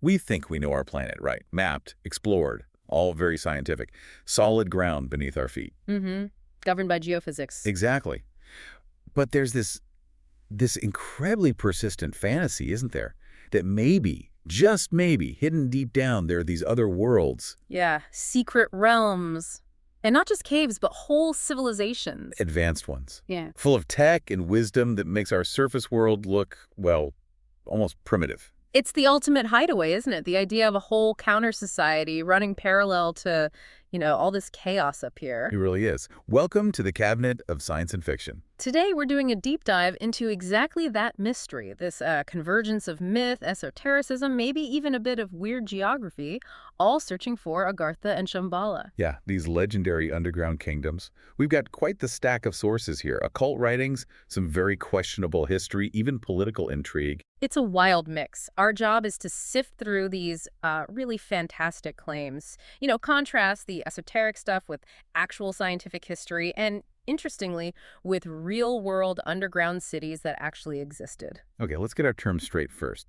We think we know our planet, right? Mapped, explored, all very scientific. Solid ground beneath our feet. Mm-hmm. Governed by geophysics. Exactly. But there's this incredibly persistent fantasy, isn't there? That maybe, just maybe, hidden deep down, there are these other worlds. Yeah, secret realms. And not just caves, but whole civilizations. Advanced ones. Yeah. Full of tech and wisdom that makes our surface world look, well, almost primitive. It's the ultimate hideaway, isn't it? The idea of a whole counter-society running parallel to, all this chaos up here. It really is. Welcome to the Cabinet of Science and Fiction. Today, we're doing a deep dive into exactly that mystery, this convergence of myth, esotericism, maybe even a bit of weird geography, all searching for Agartha and Shambhala. Yeah, these legendary underground kingdoms. We've got quite the stack of sources here. Occult writings, some very questionable history, even political intrigue. It's a wild mix. Our job is to sift through these really fantastic claims. Contrast the esoteric stuff with actual scientific history and, interestingly, with real-world underground cities that actually existed. Okay, let's get our terms straight first.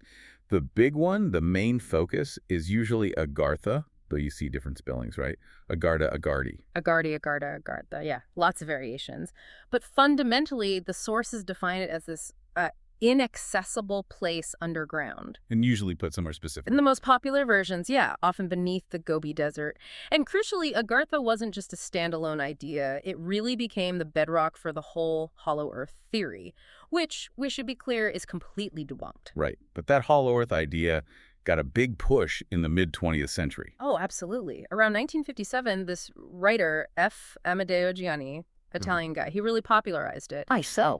The big one, the main focus, is usually Agartha, though you see different spellings, right? Agartha, Agarthi. Agartha. Yeah, lots of variations. But fundamentally, the sources define it as this inaccessible place underground. And usually put somewhere specific. In the most popular versions, yeah, often beneath the Gobi Desert. And crucially, Agartha wasn't just a standalone idea. It really became the bedrock for the whole Hollow Earth theory, which, we should be clear, is completely debunked. Right. But that Hollow Earth idea got a big push in the mid-20th century. Oh, absolutely. Around 1957, this writer, F. Amadeo Gianni, Italian guy, he really popularized it.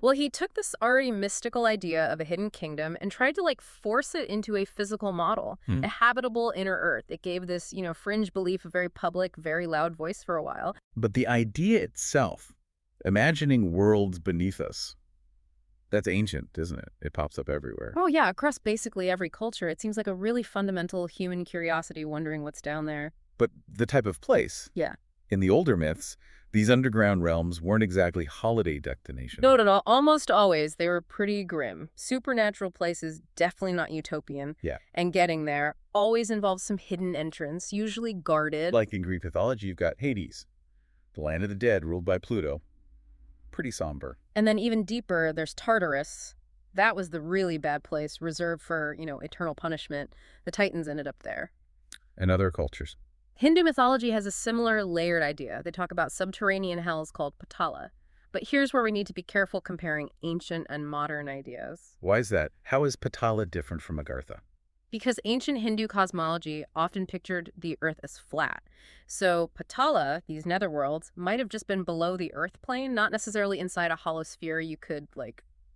Well, he took this already mystical idea of a hidden kingdom and tried to force it into a physical model, a habitable inner Earth. It gave this, fringe belief a very public, very loud voice for a while. But the idea itself, imagining worlds beneath us, that's ancient, isn't it? It pops up everywhere. Oh, yeah, across basically every culture. It seems like a really fundamental human curiosity wondering what's down there. But the type of place. Yeah. In the older myths, these underground realms weren't exactly holiday destinations. Not at all. Almost always, they were pretty grim. Supernatural places, definitely not utopian. Yeah. And getting there always involves some hidden entrance, usually guarded. Like in Greek mythology, you've got Hades, the land of the dead ruled by Pluto. Pretty somber. And then even deeper, there's Tartarus. That was the really bad place, reserved for, eternal punishment. The Titans ended up there. And other cultures. Hindu mythology has a similar layered idea. They talk about subterranean hells called Patala. But here's where we need to be careful comparing ancient and modern ideas. Why is that? How is Patala different from Agartha? Because ancient Hindu cosmology often pictured the Earth as flat. So Patala, these netherworlds, might have just been below the Earth plane, not necessarily inside a hollow sphere you could,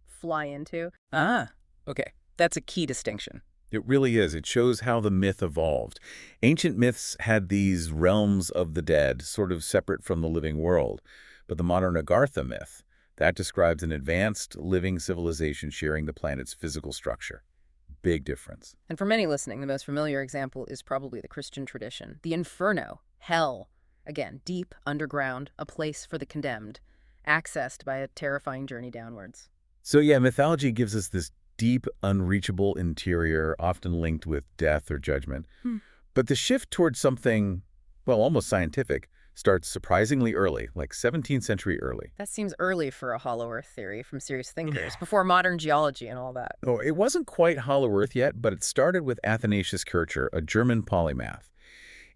fly into. Ah, okay. That's a key distinction. It really is. It shows how the myth evolved. Ancient myths had these realms of the dead, sort of separate from the living world. But the modern Agartha myth, that describes an advanced living civilization sharing the planet's physical structure. Big difference. And for many listening, the most familiar example is probably the Christian tradition. The Inferno, hell. Again, deep, underground, a place for the condemned, accessed by a terrifying journey downwards. So yeah, mythology gives us this deep, unreachable interior, often linked with death or judgment. But the shift towards something, well, almost scientific, starts surprisingly early, like 17th century early. That seems early for a Hollow Earth theory from serious thinkers, before modern geology and all that. Oh, it wasn't quite Hollow Earth yet, but it started with Athanasius Kircher, a German polymath.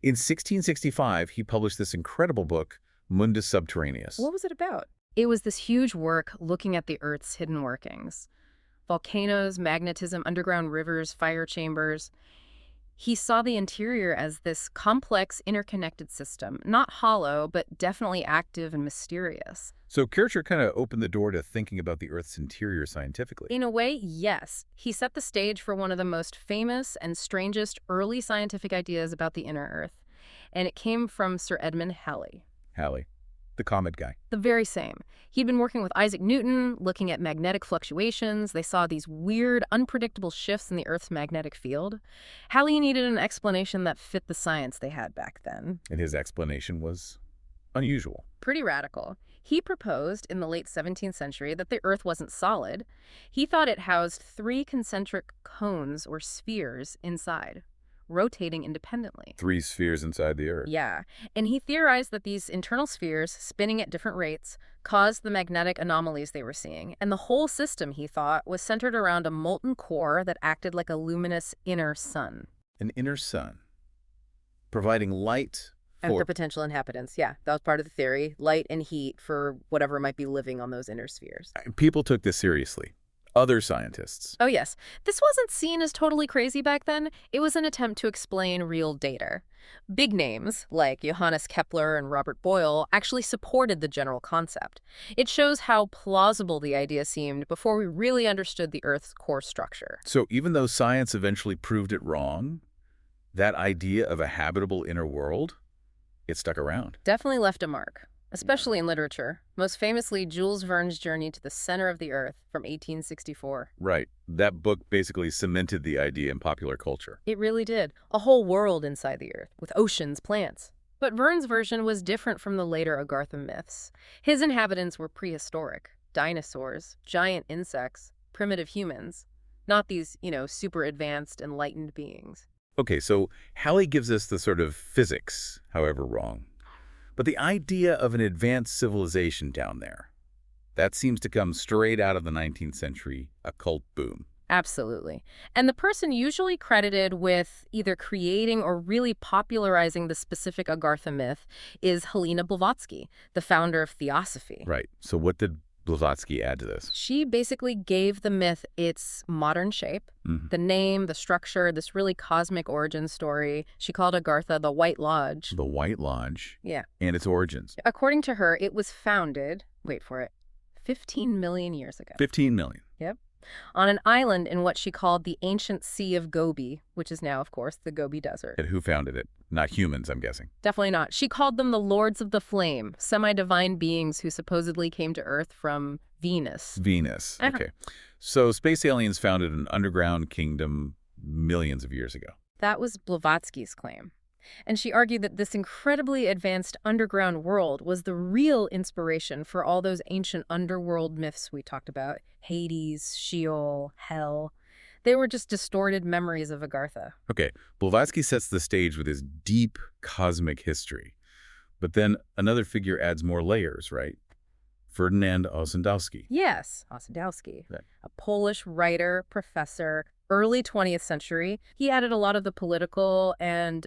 In 1665, he published this incredible book, Mundus Subterraneus. What was it about? It was this huge work looking at the Earth's hidden workings. Volcanoes, magnetism, underground rivers, fire chambers. He saw the interior as this complex, interconnected system, not hollow, but definitely active and mysterious. So Kircher kind of opened the door to thinking about the Earth's interior scientifically. In a way, yes. He set the stage for one of the most famous and strangest early scientific ideas about the inner Earth, and it came from Sir Edmund Halley. Halley, the comet guy. The very same. He'd been working with Isaac Newton, looking at magnetic fluctuations. They saw these weird, unpredictable shifts in the Earth's magnetic field. Halley needed an explanation that fit the science they had back then. And his explanation was unusual. Pretty radical. He proposed in the late 17th century that the Earth wasn't solid. He thought it housed 3 concentric cones or spheres inside, rotating independently. 3 spheres inside the Earth. Yeah, and he theorized that these internal spheres, spinning at different rates, caused the magnetic anomalies they were seeing. And the whole system, he thought, was centered around a molten core that acted like a luminous inner sun. An inner sun, providing light And for... for potential inhabitants, yeah. That was part of the theory. Light and heat for whatever might be living on those inner spheres. People took this seriously. Other scientists. Oh, yes. This wasn't seen as totally crazy back then. It was an attempt to explain real data. Big names, like Johannes Kepler and Robert Boyle, actually supported the general concept. It shows how plausible the idea seemed before we really understood the Earth's core structure. So even though science eventually proved it wrong, that idea of a habitable inner world, it stuck around. Definitely left a mark, especially in literature. Most famously, Jules Verne's Journey to the Center of the Earth from 1864. Right. That book basically cemented the idea in popular culture. It really did. A whole world inside the Earth, with oceans, plants. But Verne's version was different from the later Agartha myths. His inhabitants were prehistoric, dinosaurs, giant insects, primitive humans, not these, super advanced, enlightened beings. Okay, so Halley gives us the sort of physics, however wrong. But the idea of an advanced civilization down there, that seems to come straight out of the 19th century occult boom. Absolutely. And the person usually credited with either creating or really popularizing the specific Agartha myth is Helena Blavatsky, the founder of Theosophy. Right. So what did Blavatsky add to this? She basically gave the myth its modern shape, the name, the structure, this really cosmic origin story. She called Agartha the White Lodge. The White Lodge. Yeah. And its origins. According to her, it was founded, wait for it, 15 million years ago. 15 million. Yep. On an island in what she called the ancient Sea of Gobi, which is now, of course, the Gobi Desert. And who founded it? Not humans, I'm guessing. Definitely not. She called them the Lords of the Flame, semi-divine beings who supposedly came to Earth from Venus. Venus. Okay. So space aliens founded an underground kingdom millions of years ago. That was Blavatsky's claim. And she argued that this incredibly advanced underground world was the real inspiration for all those ancient underworld myths we talked about. Hades, Sheol, Hell. They were just distorted memories of Agartha. Okay, Blavatsky sets the stage with his deep cosmic history. But then another figure adds more layers, right? Ferdynand Ossendowski. Yes, Ossendowski. Right. A Polish writer, professor, early 20th century. He added a lot of the political and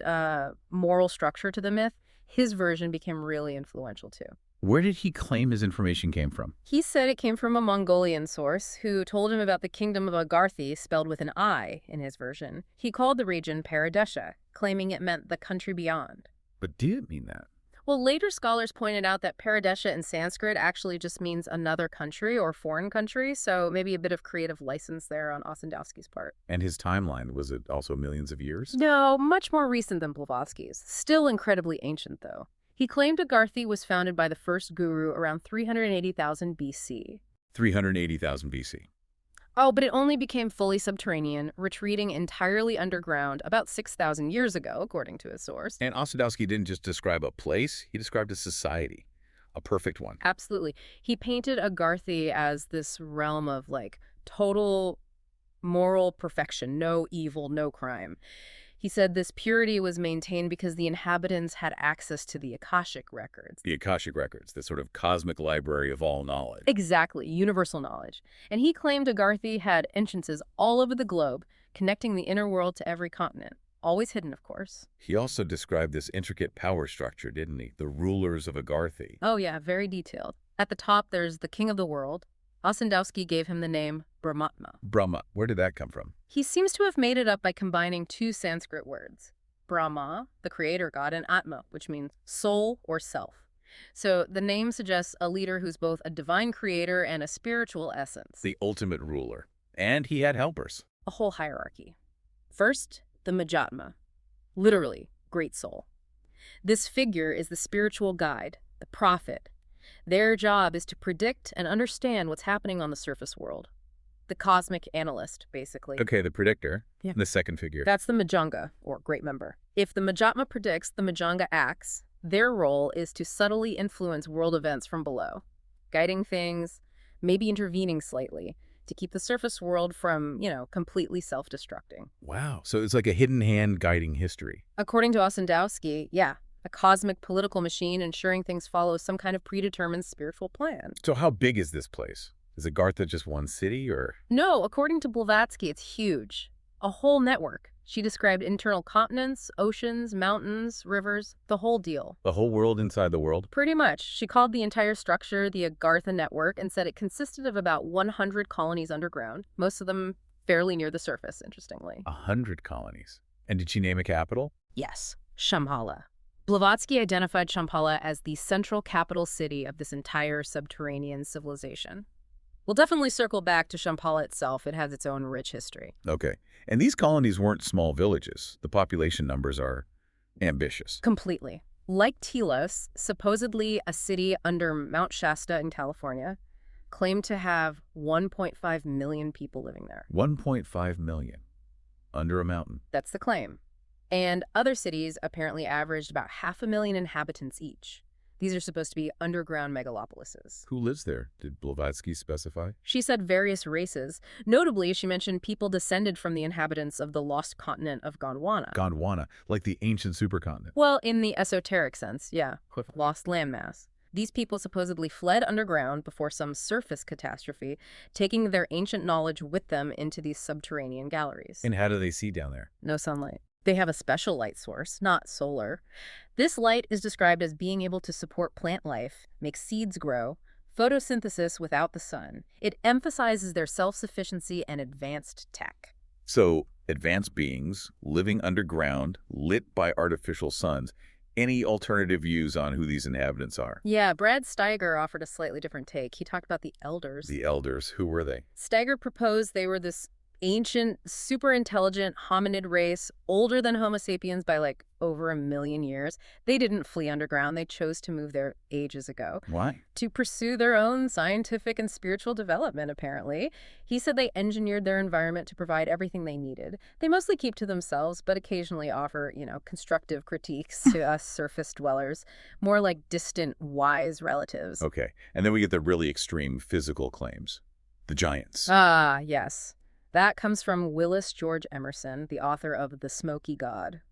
moral structure to the myth. His version became really influential, too. Where did he claim his information came from? He said it came from a Mongolian source who told him about the kingdom of Agarthi, spelled with an I in his version. He called the region Paradesha, claiming it meant the country beyond. But did it mean that? Well, later scholars pointed out that Paradesha in Sanskrit actually just means another country or foreign country, so maybe a bit of creative license there on Ossendowski's part. And his timeline, was it also millions of years? No, much more recent than Blavatsky's. Still incredibly ancient, though. He claimed Agarthi was founded by the first guru around 380,000 BC. 380,000 BC. Oh, but it only became fully subterranean, retreating entirely underground about 6,000 years ago, according to his source. And Ossendowski didn't just describe a place, he described a society, a perfect one. Absolutely. He painted Agarthi as this realm of, total moral perfection, no evil, no crime. He said this purity was maintained because the inhabitants had access to the Akashic records. The Akashic records, the sort of cosmic library of all knowledge. Exactly, universal knowledge. And he claimed Agarthi had entrances all over the globe, connecting the inner world to every continent. Always hidden, of course. He also described this intricate power structure, didn't he? The rulers of Agarthi. Oh yeah, very detailed. At the top, there's the king of the world. Ossendowski gave him the name Brahmatma. Brahma, where did that come from? He seems to have made it up by combining two Sanskrit words. Brahma, the creator god, and Atma, which means soul or self. So the name suggests a leader who's both a divine creator and a spiritual essence. The ultimate ruler. And he had helpers. A whole hierarchy. First, the Majatma, literally, great soul. This figure is the spiritual guide, the prophet. Their job is to predict and understand what's happening on the surface world. The cosmic analyst, basically. Okay, the predictor. Yeah. The second figure. That's the Majanga, or great member. If the Majatma predicts, the Majanga acts. Their role is to subtly influence world events from below, guiding things, maybe intervening slightly, to keep the surface world from, completely self-destructing. Wow. So it's like a hidden hand guiding history. According to Ossendowski, yeah, a cosmic political machine ensuring things follow some kind of predetermined spiritual plan. So how big is this place? Is Agartha just one city, or? No, according to Blavatsky, it's huge. A whole network. She described internal continents, oceans, mountains, rivers, the whole deal. The whole world inside the world? Pretty much. She called the entire structure the Agartha network and said it consisted of about 100 colonies underground, most of them fairly near the surface, interestingly. 100 colonies. And did she name a capital? Yes, Shambhala. Blavatsky identified Shambhala as the central capital city of this entire subterranean civilization. We'll definitely circle back to Shambhala itself. It has its own rich history. Okay. And these colonies weren't small villages. The population numbers are ambitious. Completely. Like Telos, supposedly a city under Mount Shasta in California, claimed to have 1.5 million people living there. 1.5 million. Under a mountain. That's the claim. And other cities apparently averaged about 500,000 inhabitants each. These are supposed to be underground megalopolises. Who lives there? Did Blavatsky specify? She said various races. Notably, she mentioned people descended from the inhabitants of the lost continent of Gondwana. Gondwana, like the ancient supercontinent. Well, in the esoteric sense, yeah. Lost landmass. These people supposedly fled underground before some surface catastrophe, taking their ancient knowledge with them into these subterranean galleries. And how do they see down there? No sunlight. They have a special light source, not solar. This light is described as being able to support plant life, make seeds grow, photosynthesis without the sun. It emphasizes their self-sufficiency and advanced tech. So, advanced beings living underground, lit by artificial suns. Any alternative views on who these inhabitants are? Yeah, Brad Steiger offered a slightly different take. He talked about the elders. The elders, who were they? Steiger proposed they were this ancient, super intelligent hominid race, older than Homo sapiens by over 1 million years. They didn't flee underground. They chose to move there ages ago. Why? To pursue their own scientific and spiritual development, apparently. He said they engineered their environment to provide everything they needed. They mostly keep to themselves, but occasionally offer, constructive critiques to us surface dwellers, more like distant, wise relatives. Okay. And then we get the really extreme physical claims. The giants. Ah, yes. That comes from Willis George Emerson, the author of The Smoky God.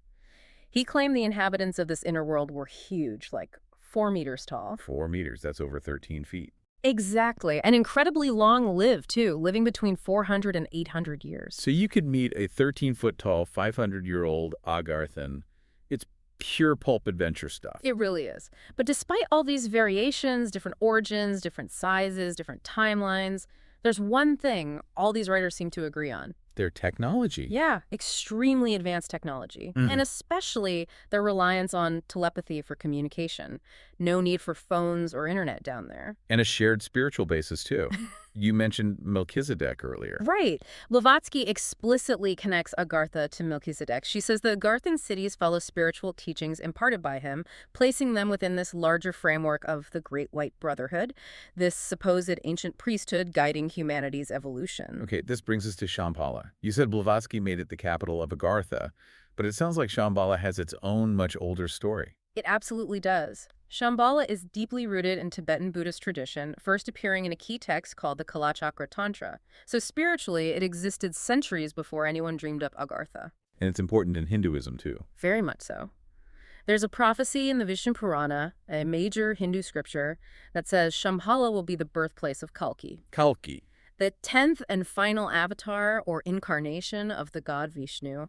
He claimed the inhabitants of this inner world were huge, like 4 meters tall. 4 meters, that's over 13 feet. Exactly, and incredibly long-lived, too, living between 400 and 800 years. So you could meet a 13-foot-tall, 500-year-old Agarthan. It's pure pulp adventure stuff. It really is. But despite all these variations, different origins, different sizes, different timelines, there's one thing all these writers seem to agree on. Their technology. Yeah, extremely advanced technology. And especially their reliance on telepathy for communication. No need for phones or internet down there. And a shared spiritual basis, too. You mentioned Melchizedek earlier. Right. Blavatsky explicitly connects Agartha to Melchizedek. She says the Agarthan cities follow spiritual teachings imparted by him, placing them within this larger framework of the Great White Brotherhood, this supposed ancient priesthood guiding humanity's evolution. Okay, this brings us to Shambhala. You said Blavatsky made it the capital of Agartha, but it sounds like Shambhala has its own much older story. It absolutely does. Shambhala is deeply rooted in Tibetan Buddhist tradition, first appearing in a key text called the Kalachakra Tantra. So spiritually, it existed centuries before anyone dreamed up Agartha. And it's important in Hinduism, too. Very much so. There's a prophecy in the Vishnu Purana, a major Hindu scripture, that says Shambhala will be the birthplace of Kalki. Kalki. The 10th and final avatar or incarnation of the god Vishnu.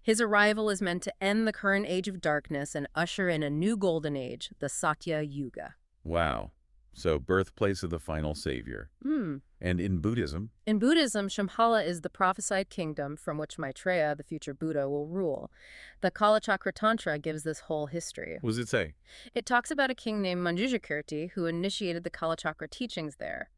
His arrival is meant to end the current age of darkness and usher in a new golden age, the Satya Yuga. Wow. So birthplace of the final savior. And in Buddhism? In Buddhism, Shambhala is the prophesied kingdom from which Maitreya, the future Buddha, will rule. The Kalachakra Tantra gives this whole history. What does it say? It talks about a king named Manjushakirti who initiated the Kalachakra teachings there.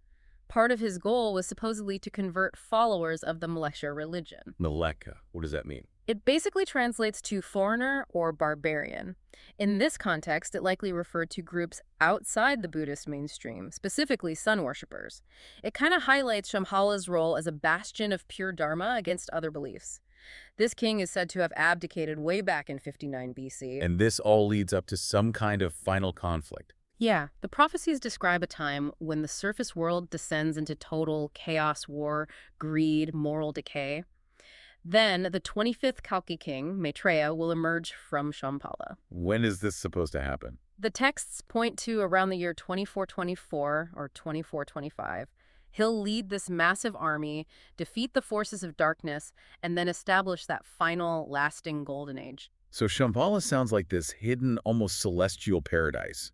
Part of his goal was supposedly to convert followers of the Mleka religion. Mleka. What does that mean? It basically translates to foreigner or barbarian. In this context, it likely referred to groups outside the Buddhist mainstream, specifically sun worshippers. It kind of highlights Shambhala's role as a bastion of pure dharma against other beliefs. This king is said to have abdicated way back in 59 BC. And this all leads up to some kind of final conflict. Yeah, the prophecies describe a time when the surface world descends into total chaos, war, greed, moral decay. Then the 25th Kalki king, Maitreya, will emerge from Shambhala. When is this supposed to happen? The texts point to around the year 2424 or 2425. He'll lead this massive army, defeat the forces of darkness, and then establish that final, lasting golden age. So Shambhala sounds like this hidden, almost celestial paradise.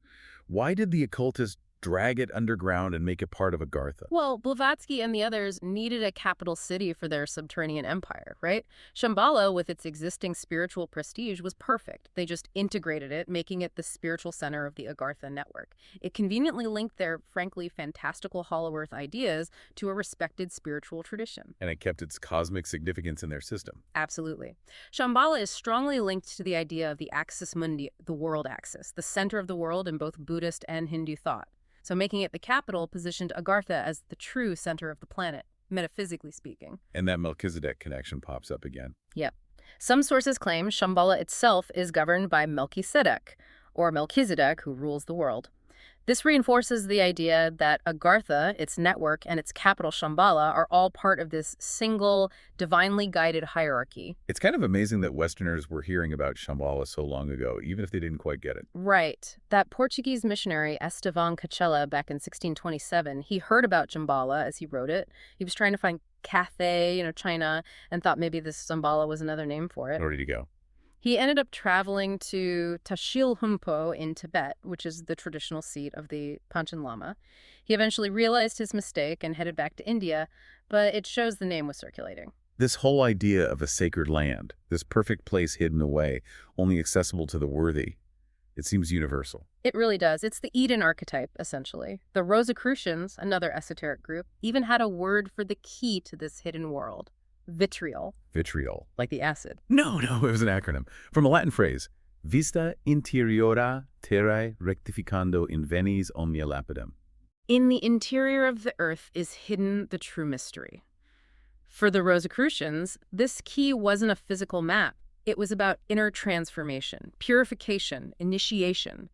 Why did the occultists drag it underground and make it part of Agartha? Well, Blavatsky and the others needed a capital city for their subterranean empire, right? Shambhala, with its existing spiritual prestige, was perfect. They just integrated it, making it the spiritual center of the Agartha network. It conveniently linked their, frankly, fantastical Hollow Earth ideas to a respected spiritual tradition. And it kept its cosmic significance in their system. Absolutely. Shambhala is strongly linked to the idea of the axis mundi, the world axis, the center of the world in both Buddhist and Hindu thought. So making it the capital positioned Agartha as the true center of the planet, metaphysically speaking. And that Melchizedek connection pops up again. Yep. Some sources claim Shambhala itself is governed by Melchizedek, or Melchizedek, who rules the world. This reinforces the idea that Agartha, its network, and its capital Shambhala are all part of this single, divinely guided hierarchy. It's kind of amazing that Westerners were hearing about Shambhala so long ago, even if they didn't quite get it. Right. That Portuguese missionary, Estevan Cachella, back in 1627, he heard about Shambhala as he wrote it. He was trying to find Cathay, China, and thought maybe this Shambhala was another name for it. Where did he go? He ended up traveling to Tashilhunpo in Tibet, which is the traditional seat of the Panchen Lama. He eventually realized his mistake and headed back to India, but it shows the name was circulating. This whole idea of a sacred land, this perfect place hidden away, only accessible to the worthy, it seems universal. It really does. It's the Eden archetype, essentially. The Rosicrucians, another esoteric group, even had a word for the key to this hidden world. Vitriol. Vitriol. Like the acid. No, it was an acronym. From a Latin phrase, vista interiora terrae rectificando in venis omnia lapidem. In the interior of the earth is hidden the true mystery. For the Rosicrucians, this key wasn't a physical map. It was about inner transformation, purification, initiation.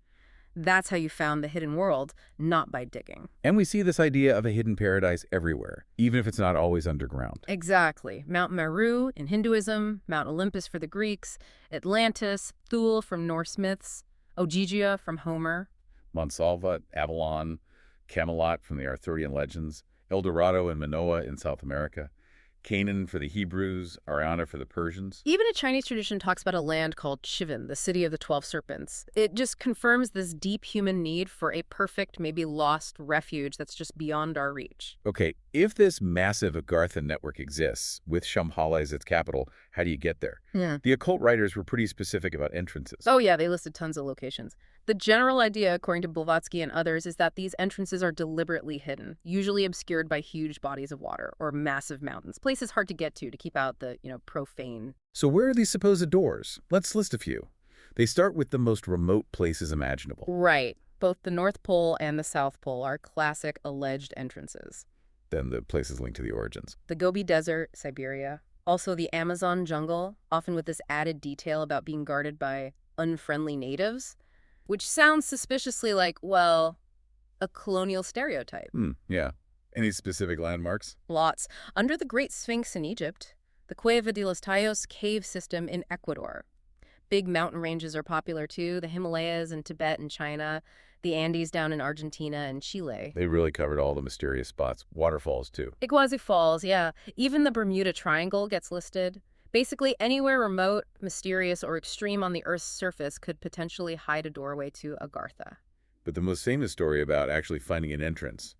That's how you found the hidden world, not by digging. And we see this idea of a hidden paradise everywhere, even if it's not always underground. Exactly. Mount Meru in Hinduism, Mount Olympus for the Greeks, Atlantis, Thule from Norse myths, Ogygia from Homer. Mont Salva, Avalon, Camelot from the Arthurian legends, El Dorado and Manoa in South America, Canaan for the Hebrews, Ariana for the Persians. Even a Chinese tradition talks about a land called Chivan, the city of the 12 serpents. It just confirms this deep human need for a perfect, maybe lost refuge that's just beyond our reach. Okay, if this massive Agartha network exists, with Shambhala as its capital, how do you get there? Yeah. The occult writers were pretty specific about entrances. Oh yeah, they listed tons of locations. The general idea, according to Blavatsky and others, is that these entrances are deliberately hidden, usually obscured by huge bodies of water or massive mountains, places hard to get to keep out the, profane. So where are these supposed doors? Let's list a few. They start with the most remote places imaginable. Right. Both the North Pole and the South Pole are classic alleged entrances. Then the places linked to the origins. The Gobi Desert, Siberia. Also the Amazon jungle, often with this added detail about being guarded by unfriendly natives, which sounds suspiciously like, well, a colonial stereotype. Yeah. Any specific landmarks? Lots. Under the Great Sphinx in Egypt, the Cueva de los Tallos cave system in Ecuador. Big mountain ranges are popular too, the Himalayas in Tibet and China, the Andes down in Argentina and Chile. They really covered all the mysterious spots. Waterfalls, too. Iguazu Falls, yeah. Even the Bermuda Triangle gets listed. Basically, anywhere remote, mysterious, or extreme on the Earth's surface could potentially hide a doorway to Agartha. But the most famous story about actually finding an entrance,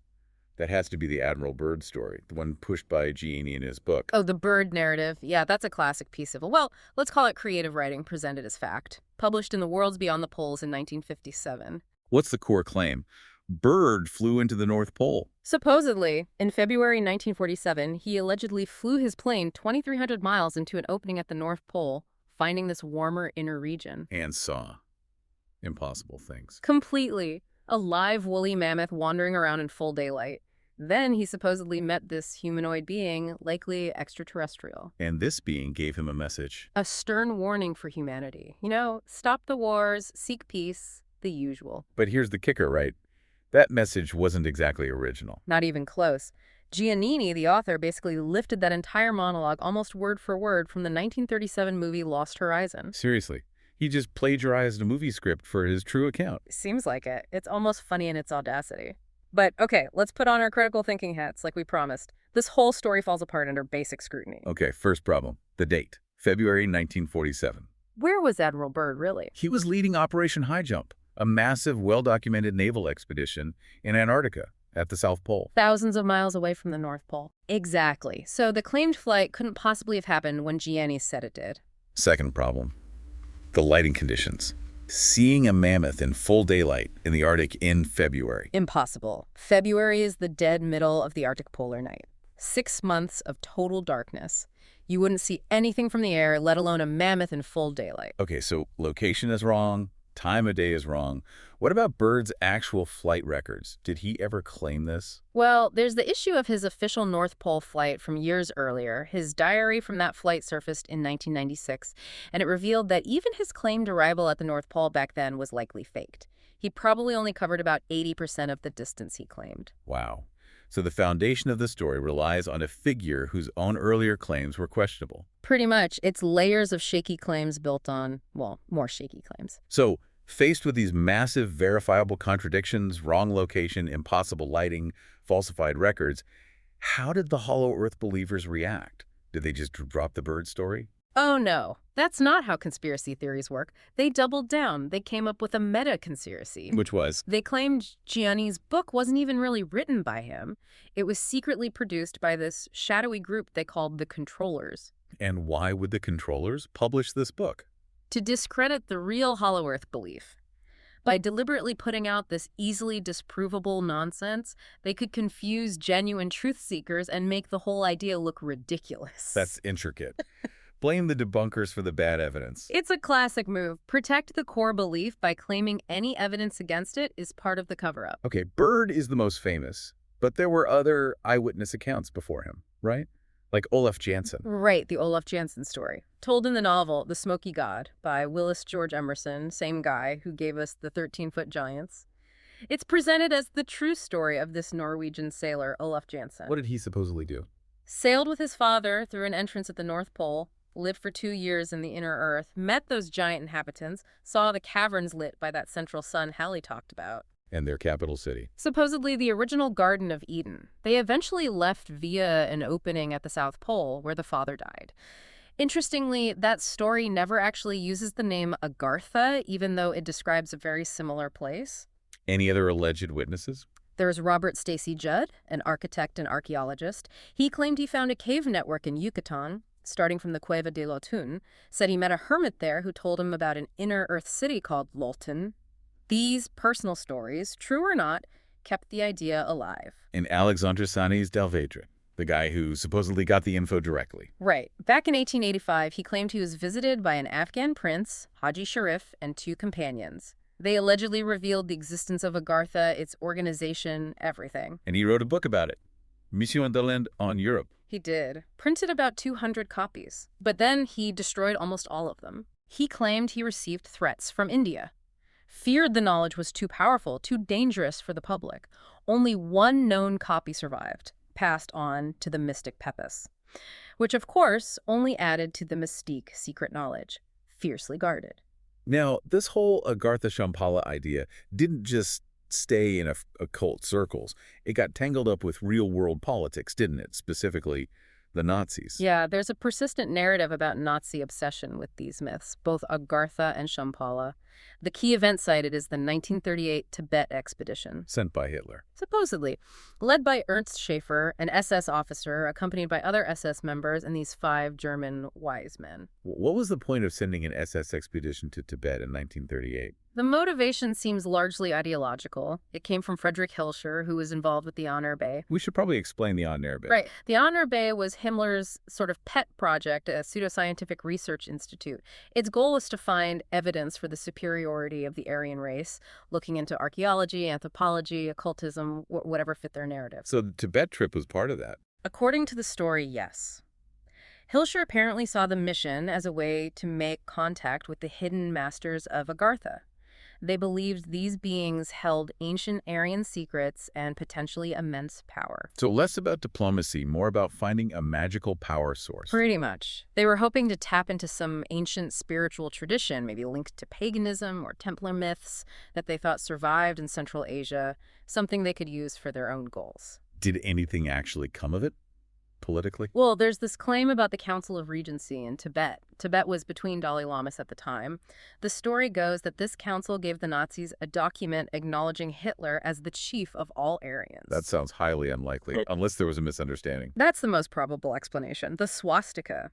that has to be the Admiral Byrd story, the one pushed by Gianni in his book. Oh, the Byrd narrative. Yeah, that's a classic piece of, well, let's call it creative writing presented as fact. Published in The Worlds Beyond the Poles in 1957. What's the core claim? Byrd flew into the North Pole. Supposedly, in February 1947, he allegedly flew his plane 2,300 miles into an opening at the North Pole, finding this warmer inner region. And saw impossible things. Completely. A live woolly mammoth wandering around in full daylight. Then he supposedly met this humanoid being, likely extraterrestrial. And this being gave him a message. A stern warning for humanity. Stop the wars, seek peace. the usual. But here's the kicker, right? That message wasn't exactly original. Not even close. Giannini, the author, basically lifted that entire monologue almost word for word from the 1937 movie Lost Horizon. Seriously. He just plagiarized a movie script for his true account. Seems like it. It's almost funny in its audacity. But okay, let's put on our critical thinking hats like we promised. This whole story falls apart under basic scrutiny. Okay, first problem. The date. February 1947. Where was Admiral Byrd, really? He was leading Operation High Jump, a massive, well-documented naval expedition in Antarctica at the South Pole. Thousands of miles away from the North Pole. Exactly. So the claimed flight couldn't possibly have happened when Gianni said it did. Second problem. The lighting conditions. Seeing a mammoth in full daylight in the Arctic in February. Impossible. February is the dead middle of the Arctic polar night. 6 months of total darkness. You wouldn't see anything from the air, let alone a mammoth in full daylight. Okay, so location is wrong, time of day is wrong. What about Byrd's actual flight records? Did he ever claim this? Well, there's the issue of his official North Pole flight from years earlier. His diary from that flight surfaced in 1996, and it revealed that even his claimed arrival at the North Pole back then was likely faked. He probably only covered about 80% of the distance he claimed. Wow. So the foundation of the story relies on a figure whose own earlier claims were questionable. Pretty much. It's layers of shaky claims built on, well, more shaky claims. So, faced with these massive verifiable contradictions, wrong location, impossible lighting, falsified records, how did the Hollow Earth believers react? Did they just drop the Byrd story? Oh, no. That's not how conspiracy theories work. They doubled down. They came up with a meta-conspiracy. Which was? They claimed Gianni's book wasn't even really written by him. It was secretly produced by this shadowy group they called the Controllers. And why would the Controllers publish this book? To discredit the real Hollow Earth belief. By deliberately putting out this easily disprovable nonsense, they could confuse genuine truth seekers and make the whole idea look ridiculous. That's intricate. Blame the debunkers for the bad evidence. It's a classic move. Protect the core belief by claiming any evidence against it is part of the cover-up. Okay, Byrd is the most famous, but there were other eyewitness accounts before him, right? Like Olaf Jansen. Right, the Olaf Jansen story. Told in the novel The Smoky God by Willis George Emerson, same guy who gave us the 13-foot giants. It's presented as the true story of this Norwegian sailor, Olaf Jansen. What did he supposedly do? Sailed with his father through an entrance at the North Pole, lived for 2 years in the inner earth, met those giant inhabitants, saw the caverns lit by that central sun Halley talked about. And their capital city. Supposedly the original Garden of Eden. They eventually left via an opening at the South Pole where the father died. Interestingly, that story never actually uses the name Agartha, even though it describes a very similar place. Any other alleged witnesses? There's Robert Stacy Judd, an architect and archaeologist. He claimed he found a cave network in Yucatan, starting from the Cueva de Lotun, said he met a hermit there who told him about an inner earth city called Lolton. These personal stories, true or not, kept the idea alive. And Alexandre Sanis Delvedre, the guy who supposedly got the info directly. Right. Back in 1885, he claimed he was visited by an Afghan prince, Haji Sharif, and 2 companions. They allegedly revealed the existence of Agartha, its organization, everything. And he wrote a book about it, Mission Indolent on Europe. He did. Printed about 200 copies. But then he destroyed almost all of them. He claimed he received threats from India. Feared the knowledge was too powerful, too dangerous for the public. Only 1 known copy survived, passed on to the mystic Pepys, which of course only added to the mystique secret knowledge, fiercely guarded. Now, this whole Agartha Shambhala idea didn't just stay in occult circles. It got tangled up with real-world politics, didn't it? Specifically, the Nazis. Yeah, there's a persistent narrative about Nazi obsession with these myths, both Agartha and Shambhala. The key event cited is the 1938 Tibet expedition. Sent by Hitler. Supposedly. Led by Ernst Schaefer, an SS officer, accompanied by other SS members and these 5 German wise men. What was the point of sending an SS expedition to Tibet in 1938? The motivation seems largely ideological. It came from Friedrich Hilscher, who was involved with the Honorbe. We should probably explain the Honorbe. Right. The Honorbe was Himmler's sort of pet project, a pseudoscientific research institute. Its goal was to find evidence for the superiority of the Aryan race, looking into archaeology, anthropology, occultism, whatever fit their narrative. So the Tibet trip was part of that? According to the story, yes. Hilscher apparently saw the mission as a way to make contact with the hidden masters of Agartha. They believed these beings held ancient Aryan secrets and potentially immense power. So less about diplomacy, more about finding a magical power source. Pretty much. They were hoping to tap into some ancient spiritual tradition, maybe linked to paganism or Templar myths that they thought survived in Central Asia, something they could use for their own goals. Did anything actually come of it, politically? Well, there's this claim about the Council of Regency in Tibet. Tibet was between Dalai Lamas at the time. The story goes that this council gave the Nazis a document acknowledging Hitler as the chief of all Aryans. That sounds highly unlikely, unless there was a misunderstanding. That's the most probable explanation. The swastika.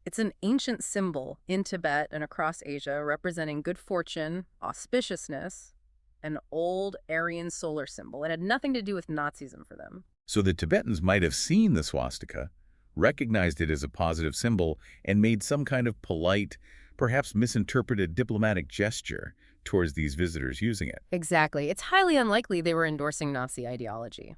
It's an ancient symbol in Tibet and across Asia representing good fortune, auspiciousness, an old Aryan solar symbol. It had nothing to do with Nazism for them. So the Tibetans might have seen the swastika, recognized it as a positive symbol, and made some kind of polite, perhaps misinterpreted diplomatic gesture towards these visitors using it. Exactly. It's highly unlikely they were endorsing Nazi ideology.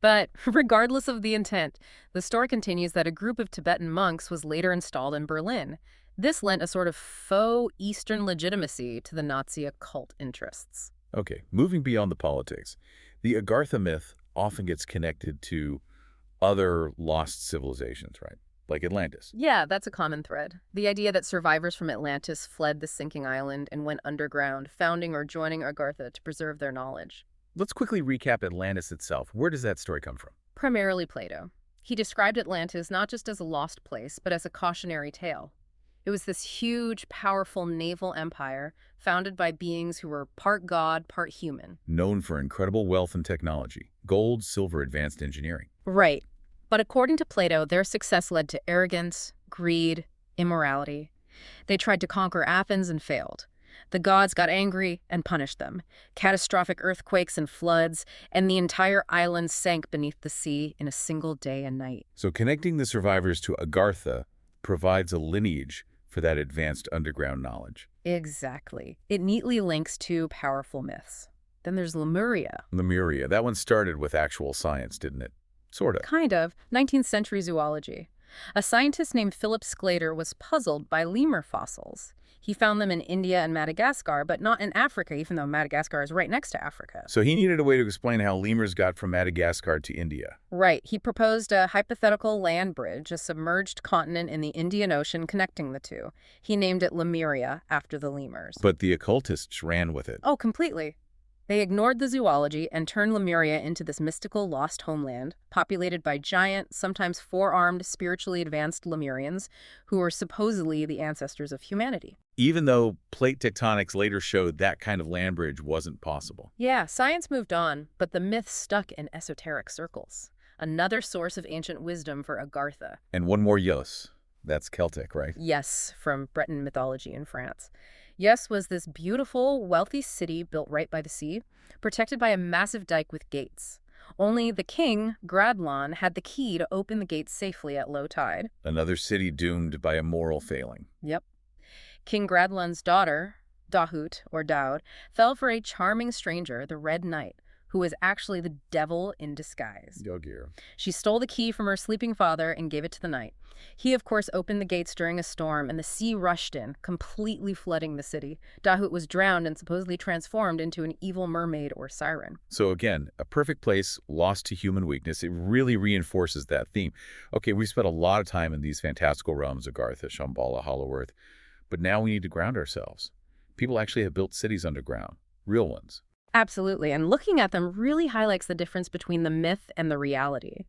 But regardless of the intent, the story continues that a group of Tibetan monks was later installed in Berlin. This lent a sort of faux Eastern legitimacy to the Nazi occult interests. Okay, moving beyond the politics, the Agartha myth often gets connected to other lost civilizations, right? Like Atlantis. Yeah, that's a common thread. The idea that survivors from Atlantis fled the sinking island and went underground, founding or joining Agartha to preserve their knowledge. Let's quickly recap Atlantis itself. Where does that story come from? Primarily Plato. He described Atlantis not just as a lost place, but as a cautionary tale. It was this huge, powerful naval empire founded by beings who were part god, part human. Known for incredible wealth and technology. Gold, silver, advanced engineering. Right. But according to Plato, their success led to arrogance, greed, immorality. They tried to conquer Athens and failed. The gods got angry and punished them. Catastrophic earthquakes and floods, and the entire island sank beneath the sea in a single day and night. So connecting the survivors to Agartha provides a lineage for that advanced underground knowledge. Exactly. It neatly links two powerful myths. Then there's Lemuria. Lemuria. That one started with actual science, didn't it? Sort of. Kind of. 19th century zoology. A scientist named Philip Sclater was puzzled by lemur fossils. He found them in India and Madagascar, but not in Africa, even though Madagascar is right next to Africa. So he needed a way to explain how lemurs got from Madagascar to India. Right. He proposed a hypothetical land bridge, a submerged continent in the Indian Ocean connecting the two. He named it Lemuria, after the lemurs. But the occultists ran with it. Oh, completely. They ignored the zoology and turned Lemuria into this mystical lost homeland, populated by giant, sometimes four-armed, spiritually advanced Lemurians, who were supposedly the ancestors of humanity. Even though plate tectonics later showed that kind of land bridge wasn't possible. Yeah, science moved on, but the myth stuck in esoteric circles. Another source of ancient wisdom for Agartha. And one more Yos. That's Celtic, right? Yes, from Breton mythology in France. Yes was this beautiful, wealthy city built right by the sea, protected by a massive dike with gates. Only the king, Gradlon, had the key to open the gates safely at low tide. Another city doomed by a moral failing. Yep. King Gradlon's daughter, Dahut, or Daud, fell for a charming stranger, the Red Knight, who was actually the devil in disguise. Yogir. She stole the key from her sleeping father and gave it to the knight. He, of course, opened the gates during a storm, and the sea rushed in, completely flooding the city. Dahut was drowned and supposedly transformed into an evil mermaid or siren. So again, a perfect place lost to human weakness. It really reinforces that theme. Okay, we spent a lot of time in these fantastical realms, Agartha, Shambhala, Hollow Earth, but now we need to ground ourselves. People actually have built cities underground, real ones. Absolutely, and looking at them really highlights the difference between the myth and the reality.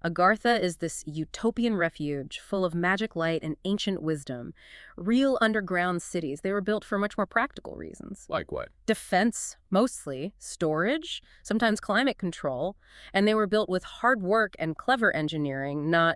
Agartha is this utopian refuge full of magic light and ancient wisdom. Real underground cities, they were built for much more practical reasons. Like what? Defense, mostly, storage, sometimes climate control, and they were built with hard work and clever engineering, not,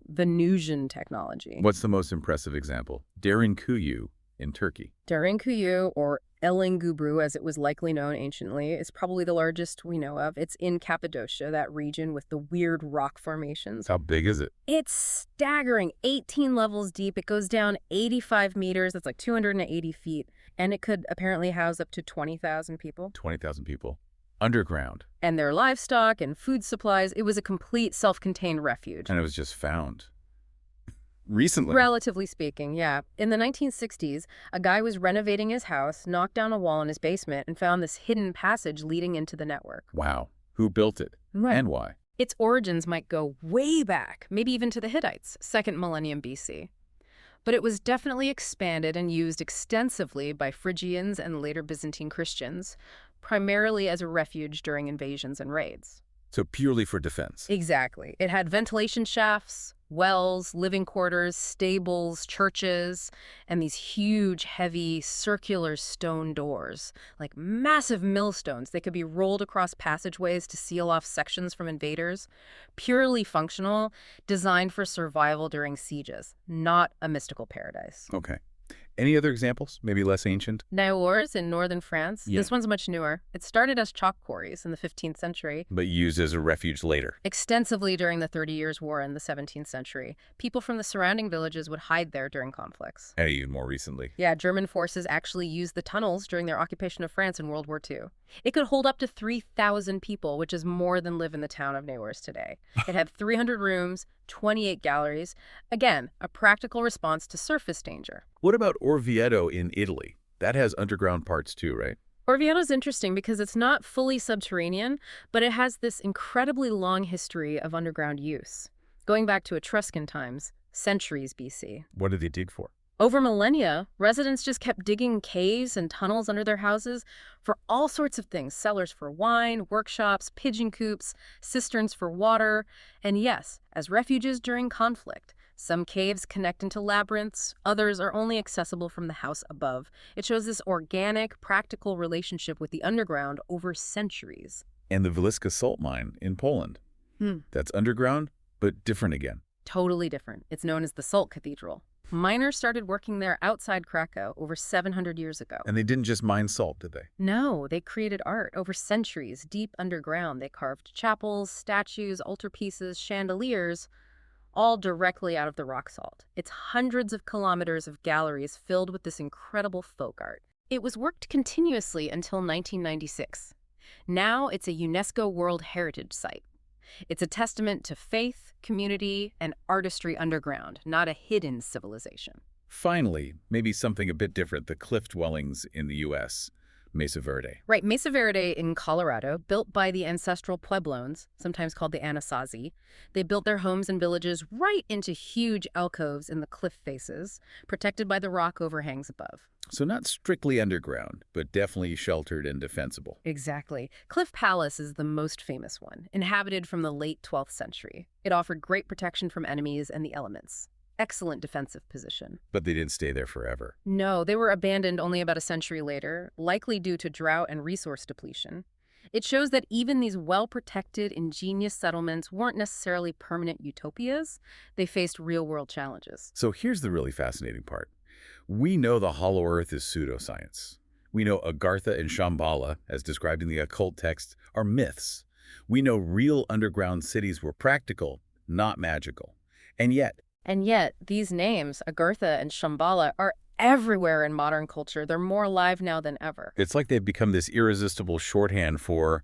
Venusian technology. What's the most impressive example? Derinkuyu in Turkey. Derinkuyu, or Elengubu, as it was likely known anciently, is probably the largest we know of. It's in Cappadocia, that region with the weird rock formations. How big is it? It's staggering, 18 levels deep. It goes down 85 meters. That's like 280 feet. And it could apparently house up to 20,000 people. 20,000 people. Underground. And their livestock and food supplies. It was a complete self-contained refuge. And it was just found. recently. Relatively speaking, yeah. In the 1960s, a guy was renovating his house, knocked down a wall in his basement, and found this hidden passage leading into the network. Wow. Who built it? Right. And why? Its origins might go way back, maybe even to the Hittites, 2nd millennium BC. But it was definitely expanded and used extensively by Phrygians and later Byzantine Christians, primarily as a refuge during invasions and raids. So purely for defense. Exactly. It had ventilation shafts, wells, living quarters, stables, churches, and these huge, heavy, circular stone doors, like massive millstones. They could be rolled across passageways to seal off sections from invaders. Purely functional, designed for survival during sieges, not a mystical paradise. Okay. Any other examples? Maybe less ancient? Naours in northern France. Yeah. This one's much newer. It started as chalk quarries in the 15th century. But used as a refuge later. Extensively during the 30 Years' War in the 17th century. People from the surrounding villages would hide there during conflicts. And even more recently. Yeah, German forces actually used the tunnels during their occupation of France in World War II. It could hold up to 3,000 people, which is more than live in the town of Naours today. It had 300 rooms, 28 galleries. Again, a practical response to surface danger. What about Orvieto in Italy? That has underground parts too, right? Orvieto's interesting because it's not fully subterranean, but it has this incredibly long history of underground use. Going back to Etruscan times, centuries BC. What did they dig for? Over millennia, residents just kept digging caves and tunnels under their houses for all sorts of things. Cellars for wine, workshops, pigeon coops, cisterns for water, and yes, as refuges during conflict. Some caves connect into labyrinths, others are only accessible from the house above. It shows this organic, practical relationship with the underground over centuries. And the Wielicka salt mine in Poland. That's underground, but different again. Totally different. It's known as the Salt Cathedral. Miners started working there outside Krakow over 700 years ago. And they didn't just mine salt, did they? No, they created art over centuries, deep underground. They carved chapels, statues, altarpieces, chandeliers, all directly out of the rock salt. It's hundreds of kilometers of galleries filled with this incredible folk art. It was worked continuously until 1996. Now it's a UNESCO World Heritage Site. It's a testament to faith, community, and artistry underground, not a hidden civilization. Finally, maybe something a bit different, the cliff dwellings in the U.S., Mesa Verde. Right, Mesa Verde in Colorado, built by the ancestral Pueblones, sometimes called the Anasazi. They built their homes and villages right into huge alcoves in the cliff faces, protected by the rock overhangs above. So not strictly underground, but definitely sheltered and defensible. Exactly. Cliff Palace is the most famous one, inhabited from the late 12th century. It offered great protection from enemies and the elements. Excellent defensive position. But they didn't stay there forever. No, they were abandoned only about a century later, likely due to drought and resource depletion. It shows that even these well-protected, ingenious settlements weren't necessarily permanent utopias. They faced real-world challenges. So here's the really fascinating part. We know the hollow earth is pseudoscience. We know Agartha and Shambhala, as described in the occult text, are myths. We know real underground cities were practical, not magical. And yet, these names, Agartha and Shambhala, are everywhere in modern culture. They're more alive now than ever. it's like they've become this irresistible shorthand for,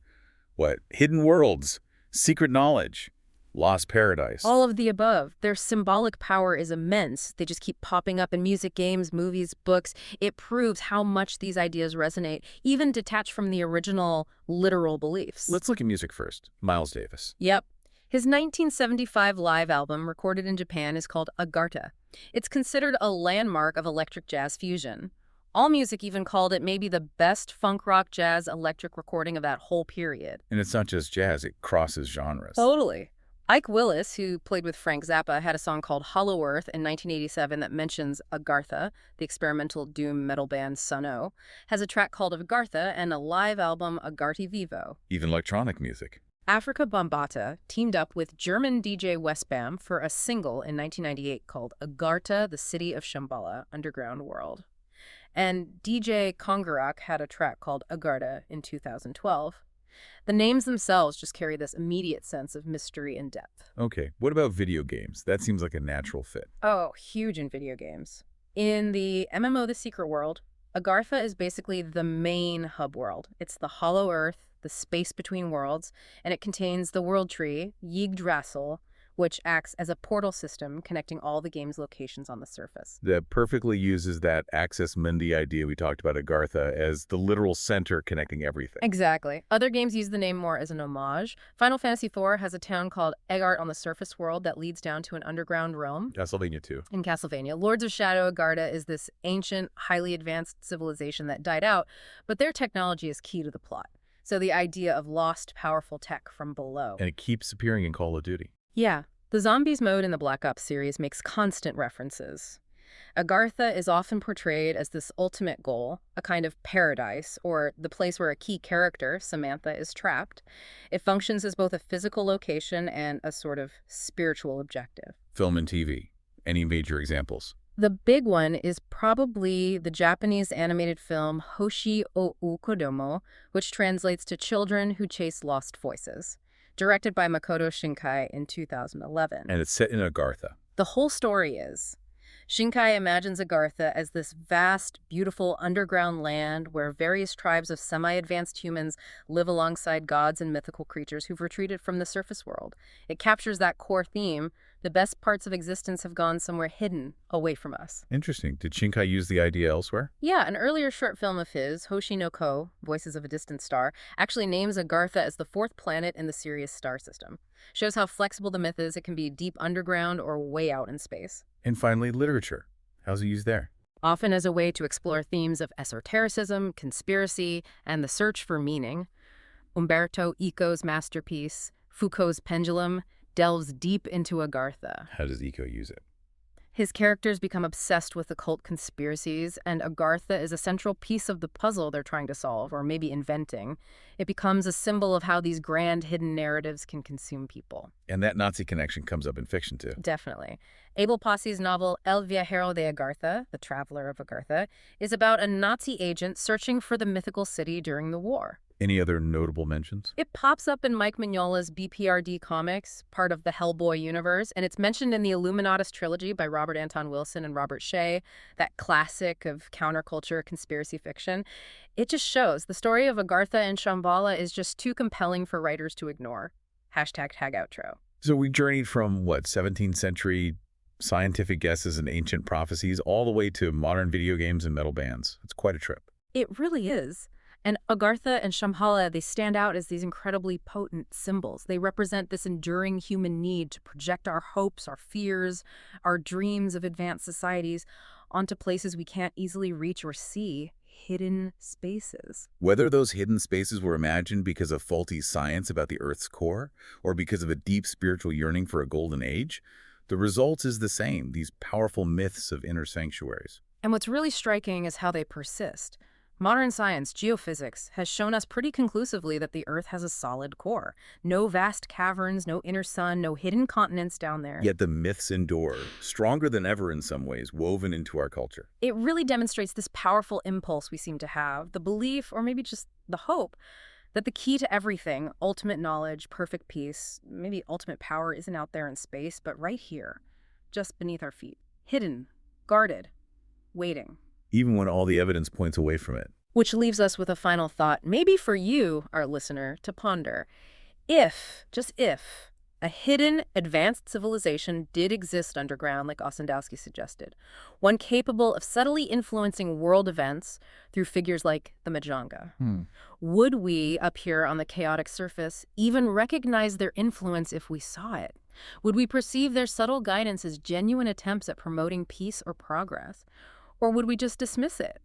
what? Hidden worlds, secret knowledge, lost paradise. All of the above. Their symbolic power is immense. They just keep popping up in music, games, movies, books. It proves how much these ideas resonate, even detached from the original literal beliefs. Let's look at music first. Miles Davis. Yep. His 1975 live album, recorded in Japan, is called Agartha. It's considered a landmark of electric jazz fusion. AllMusic even called it maybe the best funk rock jazz electric recording of that whole period. And it's not just jazz, it crosses genres. Totally. Ike Willis, who played with Frank Zappa, had a song called Hollow Earth in 1987 that mentions Agartha. The experimental doom metal band Sun-O has a track called Agartha and a live album Agarthi Vivo. Even electronic music. Africa Bambaataa teamed up with German DJ Westbam for a single in 1998 called Agartha, the City of Shambhala, Underground World. And DJ Kongarak had a track called Agartha in 2012. The names themselves just carry this immediate sense of mystery and depth. Okay, what about video games? That seems like a natural fit. Oh, huge in video games. In the MMO The Secret World, Agartha is basically the main hub world. It's the hollow earth, the space between worlds, and it contains the world tree, Yggdrasil, which acts as a portal system connecting all the game's locations on the surface. That perfectly uses that access mundi idea we talked about at Agartha as the literal center connecting everything. Exactly. Other games use the name more as an homage. Final Fantasy IV has a town called Agartha on the surface world that leads down to an underground realm. Castlevania too. In Castlevania, Lords of Shadow Agartha is this ancient, highly advanced civilization that died out, but their technology is key to the plot. So the idea of lost, powerful tech from below. And it keeps appearing in Call of Duty. Yeah. The Zombies mode in the Black Ops series makes constant references. Agartha is often portrayed as this ultimate goal, a kind of paradise, or the place where a key character, Samantha, is trapped. It functions as both a physical location and a sort of spiritual objective. Film and TV. Any major examples? The big one is probably the Japanese animated film Hoshi o Ukodomo, which translates to Children Who Chase Lost Voices, directed by Makoto Shinkai in 2011. And it's set in Agartha. The whole story is Shinkai imagines Agartha as this vast, beautiful underground land where various tribes of semi-advanced humans live alongside gods and mythical creatures who've retreated from the surface world. It captures that core theme: the best parts of existence have gone somewhere hidden, away from us. Interesting. Did Shinkai use the idea elsewhere? Yeah, an earlier short film of his, Hoshi no Ko, Voices of a Distant Star, actually names Agartha as the fourth planet in the Sirius star system. Shows how flexible the myth is. It can be deep underground or way out in space. And finally, literature. How's it used there? Often as a way to explore themes of esotericism, conspiracy, and the search for meaning. Umberto Eco's masterpiece, Foucault's Pendulum, delves deep into Agartha. How does Eco use it? His characters become obsessed with occult conspiracies, and Agartha is a central piece of the puzzle they're trying to solve, or maybe inventing. It becomes a symbol of how these grand hidden narratives can consume people. And that Nazi connection comes up in fiction too. Definitely. Abel Passy's novel El Viajero de Agartha, The Traveler of Agartha, is about a Nazi agent searching for the mythical city during the war. Any other notable mentions? It pops up in Mike Mignola's BPRD comics, part of the Hellboy universe, and it's mentioned in the Illuminatus trilogy by Robert Anton Wilson and Robert Shea, that classic of counterculture conspiracy fiction. It just shows the story of Agartha and Shambhala is just too compelling for writers to ignore. #tagoutro. So we journeyed from, 17th century scientific guesses and ancient prophecies all the way to modern video games and metal bands. It's quite a trip. It really is. And Agartha and Shambhala, they stand out as these incredibly potent symbols. They represent this enduring human need to project our hopes, our fears, our dreams of advanced societies onto places we can't easily reach or see, hidden spaces. Whether those hidden spaces were imagined because of faulty science about the Earth's core, or because of a deep spiritual yearning for a golden age, the result is the same, these powerful myths of inner sanctuaries. And what's really striking is how they persist. Modern science, geophysics, has shown us pretty conclusively that the Earth has a solid core. No vast caverns, no inner sun, no hidden continents down there. Yet the myths endure, stronger than ever in some ways, woven into our culture. It really demonstrates this powerful impulse we seem to have, the belief, or maybe just the hope, that the key to everything, ultimate knowledge, perfect peace, maybe ultimate power isn't out there in space, but right here, just beneath our feet. Hidden, guarded, waiting. Even when all the evidence points away from it. Which leaves us with a final thought, maybe for you, our listener, to ponder. If, just if, a hidden, advanced civilization did exist underground, like Ossendowski suggested, one capable of subtly influencing world events through figures like the Majanga, would we, up here on the chaotic surface, even recognize their influence if we saw it? Would we perceive their subtle guidance as genuine attempts at promoting peace or progress? Or would we just dismiss it?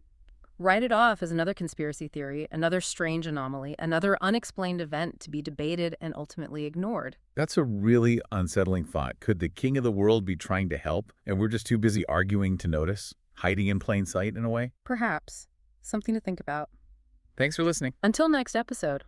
Write it off as another conspiracy theory, another strange anomaly, another unexplained event to be debated and ultimately ignored. That's a really unsettling thought. Could the king of the world be trying to help, and we're just too busy arguing to notice? Hiding in plain sight, in a way? Perhaps. Something to think about. Thanks for listening. Until next episode.